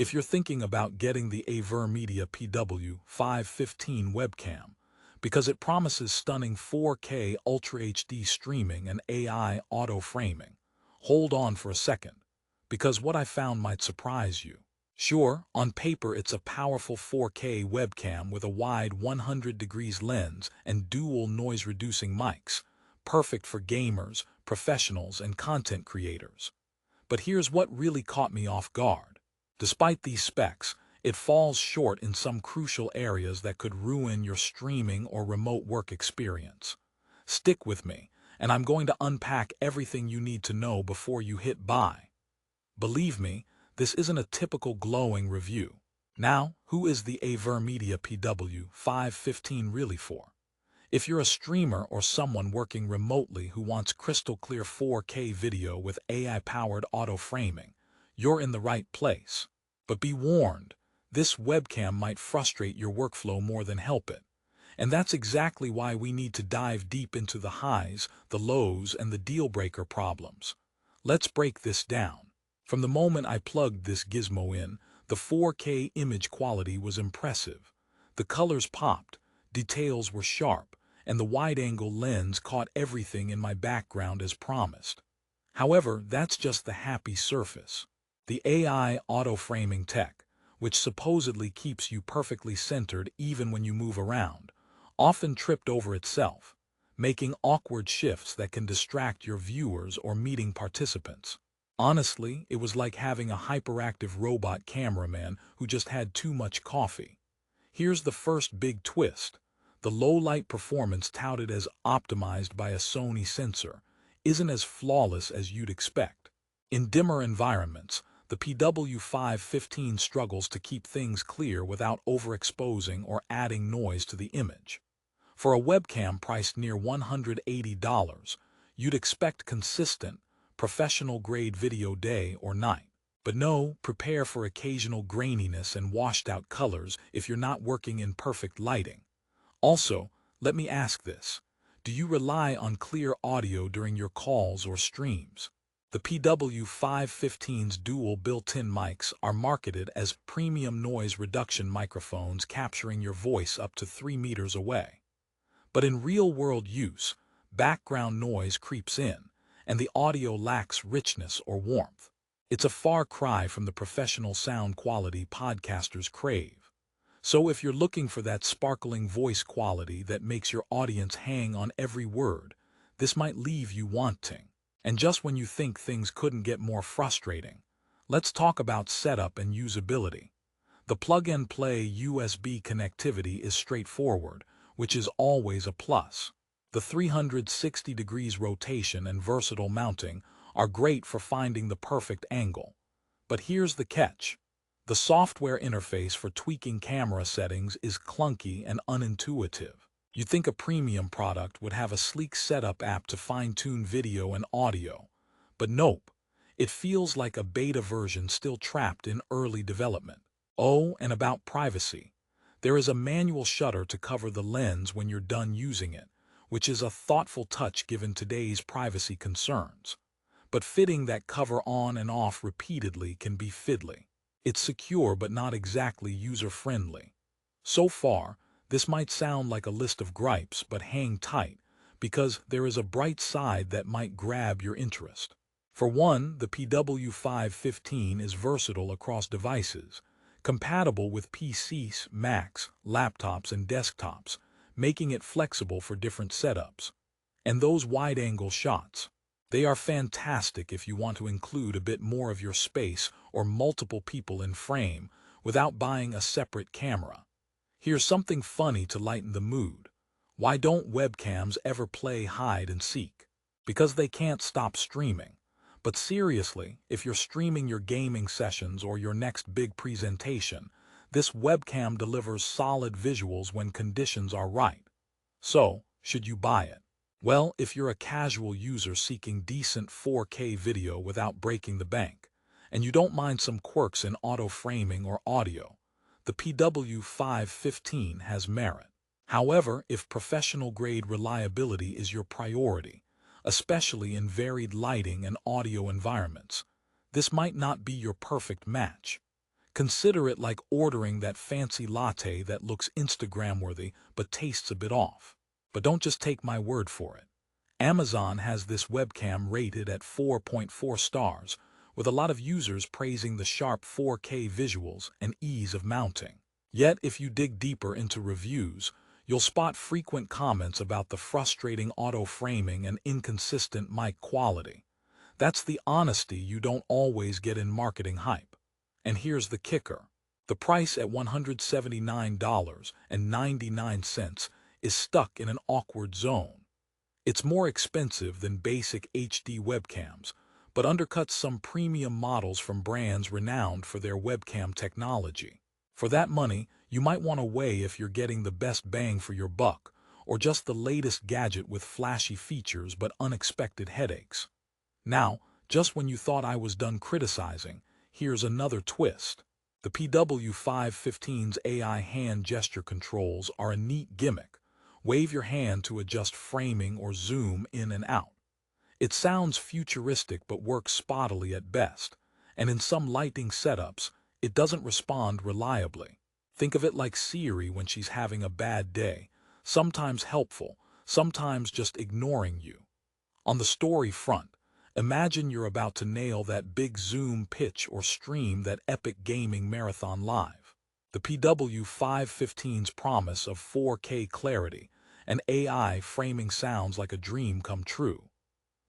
If you're thinking about getting the AVerMedia PW515 webcam, because it promises stunning 4K Ultra HD streaming and AI auto-framing, hold on for a second, because what I found might surprise you. Sure, on paper it's a powerful 4K webcam with a wide 100 degrees lens and dual noise-reducing mics, perfect for gamers, professionals, and content creators. But here's what really caught me off guard. Despite these specs, it falls short in some crucial areas that could ruin your streaming or remote work experience. Stick with me, and I'm going to unpack everything you need to know before you hit buy. Believe me, this isn't a typical glowing review. Now, who is the AVerMedia PW515 really for? If you're a streamer or someone working remotely who wants crystal clear 4K video with AI-powered auto-framing, you're in the right place. But be warned, this webcam might frustrate your workflow more than help it. And that's exactly why we need to dive deep into the highs, the lows, and the deal-breaker problems. Let's break this down. From the moment I plugged this gizmo in, the 4K image quality was impressive. The colors popped, details were sharp, and the wide-angle lens caught everything in my background as promised. However, that's just the happy surface. The AI auto-framing tech, which supposedly keeps you perfectly centered even when you move around, often tripped over itself, making awkward shifts that can distract your viewers or meeting participants. Honestly, it was like having a hyperactive robot cameraman who just had too much coffee. Here's the first big twist. The low-light performance touted as optimized by a Sony sensor isn't as flawless as you'd expect. In dimmer environments, the PW515 struggles to keep things clear without overexposing or adding noise to the image. For a webcam priced near $180, you'd expect consistent, professional-grade video day or night. But no, prepare for occasional graininess and washed-out colors if you're not working in perfect lighting. Also, let me ask this. Do you rely on clear audio during your calls or streams? The PW515's dual built-in mics are marketed as premium noise reduction microphones capturing your voice up to 3 meters away. But in real-world use, background noise creeps in, and the audio lacks richness or warmth. It's a far cry from the professional sound quality podcasters crave. So if you're looking for that sparkling voice quality that makes your audience hang on every word, this might leave you wanting. And just when you think things couldn't get more frustrating, let's talk about setup and usability. The plug-and-play USB connectivity is straightforward, which is always a plus. The 360 degrees rotation and versatile mounting are great for finding the perfect angle. But here's the catch. The software interface for tweaking camera settings is clunky and unintuitive. You'd think a premium product would have a sleek setup app to fine-tune video and audio. But nope, it feels like a beta version still trapped in early development. Oh, and about privacy. There is a manual shutter to cover the lens when you're done using it, which is a thoughtful touch given today's privacy concerns. But fitting that cover on and off repeatedly can be fiddly. It's secure but not exactly user-friendly. So far, this might sound like a list of gripes, but hang tight, because there is a bright side that might grab your interest. For one, the PW515 is versatile across devices, compatible with PCs, Macs, laptops, and desktops, making it flexible for different setups. And those wide-angle shots, they are fantastic if you want to include a bit more of your space or multiple people in frame without buying a separate camera. Here's something funny to lighten the mood. Why don't webcams ever play hide and seek? Because they can't stop streaming. But seriously, if you're streaming your gaming sessions or your next big presentation, this webcam delivers solid visuals when conditions are right. So, should you buy it? Well, if you're a casual user seeking decent 4K video without breaking the bank, and you don't mind some quirks in auto-framing or audio, the PW515 has merit. However, if professional-grade reliability is your priority, especially in varied lighting and audio environments, this might not be your perfect match. Consider it like ordering that fancy latte that looks Instagram-worthy but tastes a bit off. But don't just take my word for it. Amazon has this webcam rated at 4.4 stars, with a lot of users praising the sharp 4K visuals and ease of mounting. Yet, if you dig deeper into reviews, you'll spot frequent comments about the frustrating auto-framing and inconsistent mic quality. That's the honesty you don't always get in marketing hype. And here's the kicker. The price at $179.99 is stuck in an awkward zone. It's more expensive than basic HD webcams, but undercuts some premium models from brands renowned for their webcam technology. For that money, you might want to weigh if you're getting the best bang for your buck, or just the latest gadget with flashy features but unexpected headaches. Now, just when you thought I was done criticizing, here's another twist. The PW515's AI hand gesture controls are a neat gimmick. Wave your hand to adjust framing or zoom in and out. It sounds futuristic but works spottily at best, and in some lighting setups, it doesn't respond reliably. Think of it like Siri when she's having a bad day, sometimes helpful, sometimes just ignoring you. On the story front, imagine you're about to nail that big zoom pitch or stream that epic gaming marathon live. The PW515's promise of 4K clarity and AI framing sounds like a dream come true.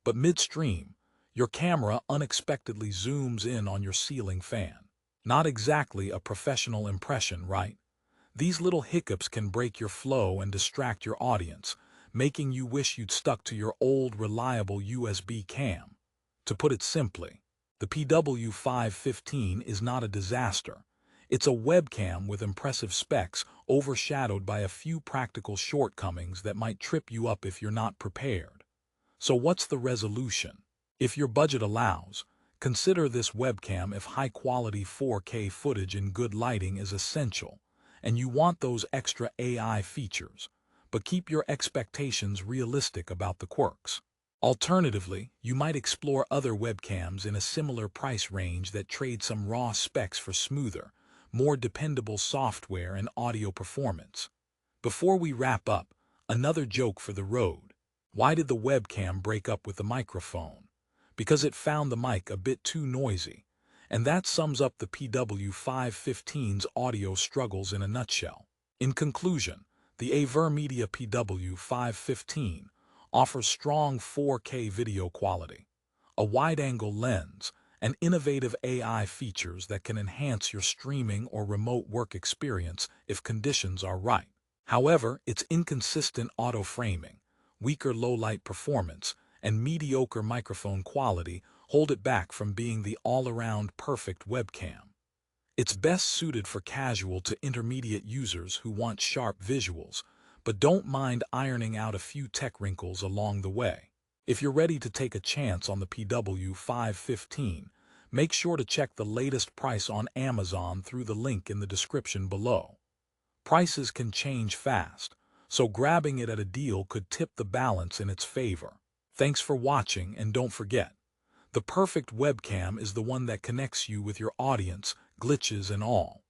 But midstream, your camera unexpectedly zooms in on your ceiling fan. Not exactly a professional impression, right? These little hiccups can break your flow and distract your audience, making you wish you'd stuck to your old reliable USB cam. To put it simply, the PW515 is not a disaster. It's a webcam with impressive specs overshadowed by a few practical shortcomings that might trip you up if you're not prepared. So what's the resolution? If your budget allows, consider this webcam if high-quality 4K footage in good lighting is essential, and you want those extra AI features, but keep your expectations realistic about the quirks. Alternatively, you might explore other webcams in a similar price range that trade some raw specs for smoother, more dependable software and audio performance. Before we wrap up, another joke for the road. Why did the webcam break up with the microphone? Because it found the mic a bit too noisy. And that sums up the PW515's audio struggles in a nutshell. In conclusion, the AVerMedia PW515 offers strong 4K video quality, a wide-angle lens, and innovative AI features that can enhance your streaming or remote work experience if conditions are right. However, its inconsistent auto-framing, weaker low-light performance, and mediocre microphone quality hold it back from being the all-around perfect webcam. It's best suited for casual to intermediate users who want sharp visuals, but don't mind ironing out a few tech wrinkles along the way. If you're ready to take a chance on the PW515, make sure to check the latest price on Amazon through the link in the description below. Prices can change fast, so grabbing it at a deal could tip the balance in its favor. Thanks for watching, and don't forget, the perfect webcam is the one that connects you with your audience, glitches and all.